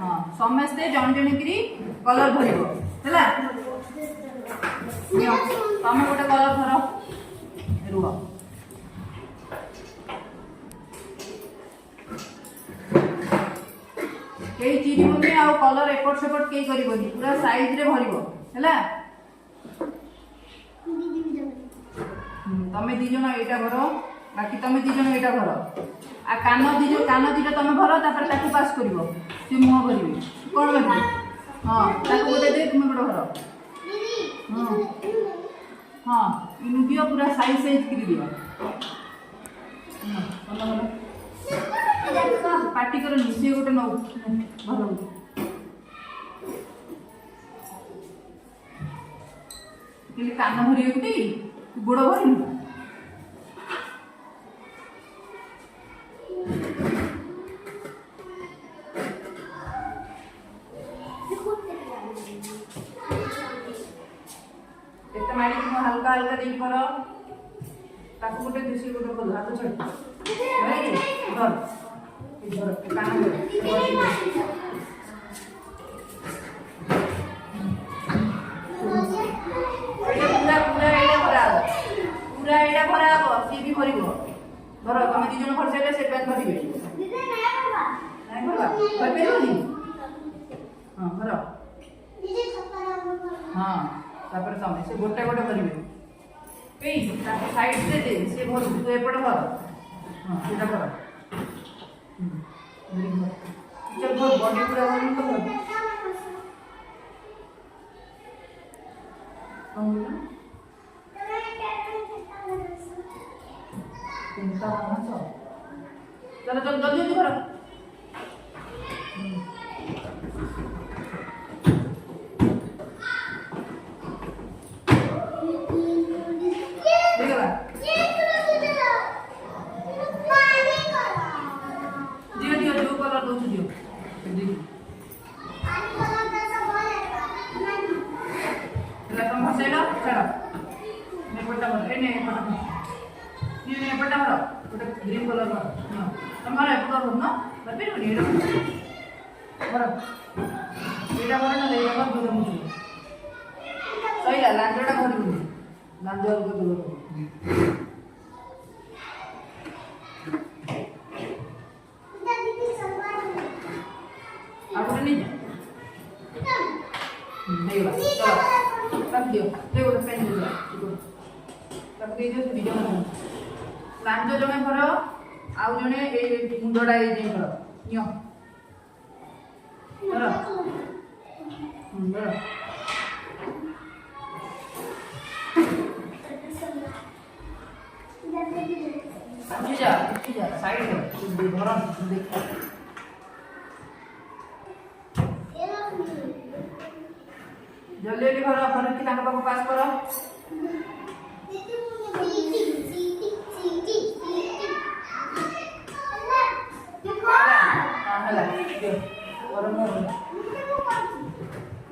हाँ समस्ते जन जन करी कलर भरिबो हैला तमे गोटे कलर धर रुह कई चिरिबोनी आ कलर एपट सेपट कई करिबोनी पूरा साइज रे भरिबो हैला तमे दी जण एटा भरो बाकी तमे दी जण एटा भरो आ कान दीटा तमे भरो तापर ताकू पास करिवो से मुह भरिबे कोन भरिबे हां ताकू गोटे दे तुमे गोटे भरो हां हां इन दियो पूरा साइज करि दियो हां पार्टी कर निसे गोटे नौ भलो कान भरी गोटे गोड़ भरी हल्का हल्का देख कर ताकू गोटे देसी गोटे बोल हाथ छड़ धर धर कान धर पूरा एटा भरा सी भी भरिबो धर तमे दी जण भर साइले से पेन भरिबे नहीं भरला भरबेनी हां भर हां तापर तमे से गोटे गोटे भरिबे पेई तापर साइड से दे से भर तू एपट भर हां सेटा भर चल भर बॉडी पूरा भर तो भर चिंता मत चलो चल जल्दी जल्दी करो देखला दियो दियो जो कलर दो दियो तुम हसेलो चलो मैं पट्टा भर ए नहीं पट्टा ये पट्टा भरो गोटे ग्रीन कलर भर तुम्हारा एपटा भर ना बते रे भरो एटा भर ना लेया भर दूर मुझे सही ला लांडोटा भर दूर लांडो को दूर आप नहीं जा देखला चलो रख दियो देखो पेन दे रख दे दियो वीडियो में लांजो जमे भर आउ जने ए मुंडडा ए जे भर नियो भर भर जा साइड में भर देख जल्दी जल्दी भर भर कि ताका पास पास करो ହେଲା ଗରମ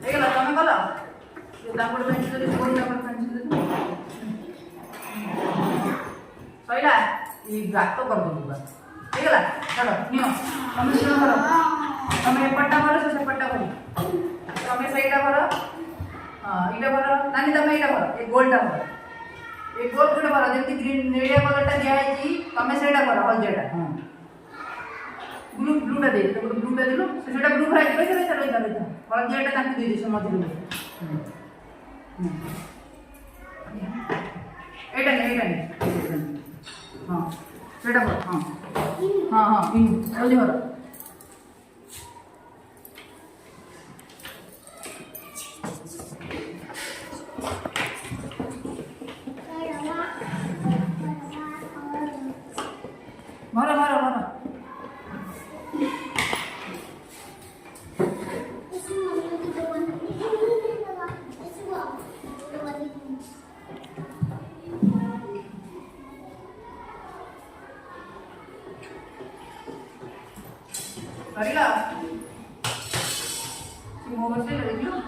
ହେଇଗଲା ତମେ କଲ ତାପରେ ପେନ୍ସିଲ କୋଡ଼ିଟା ପରେ ପେନ୍ସିଲ ସଇଲା ଏ ଗାତ କରିଦେବୁ ପୁରା ହେଇଗଲା ଚାଲ ନିଅ ତମେ ଶୁଣ କର ତମେ ଏପଟଟା କର ସେ ସେପଟଟା କର ତମେ ସେଇଟା କର ହଁ ଏଇଟା କର ନାନି ତମେ ଏଇଟା କର ଏ ଗୋଲଟା କର ଏ ଗୋଲ ଗୋଟେ କର ଯେମିତି ଗ୍ରୀନ ନେଳିଆ କଲରଟା ଦିଆହେଇଛି ତମେ ସେଇଟା କର ହଳଦିଆଟା ହଁ ब्लू ब्लूटा दे तो ब्लूटा देलो सेटा ब्लू फ्राई करे चले चलो इधर इधर हळदियाटा ताकू दे दे से मधुर एटा नहीं हां सेटा कर हां हां हां इन जल्दी करो मारो मारो मारो करिला सिंह बसे देखियो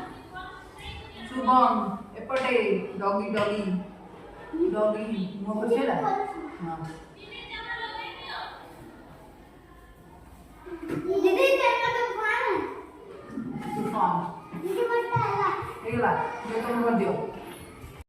शुभम एपटे डॉगी डॉगी डॉगी मो बसेला हां दीदी तेरा तो कौन ହେଇଗଲା, ଯେ ତମେ କରିଦିଅ।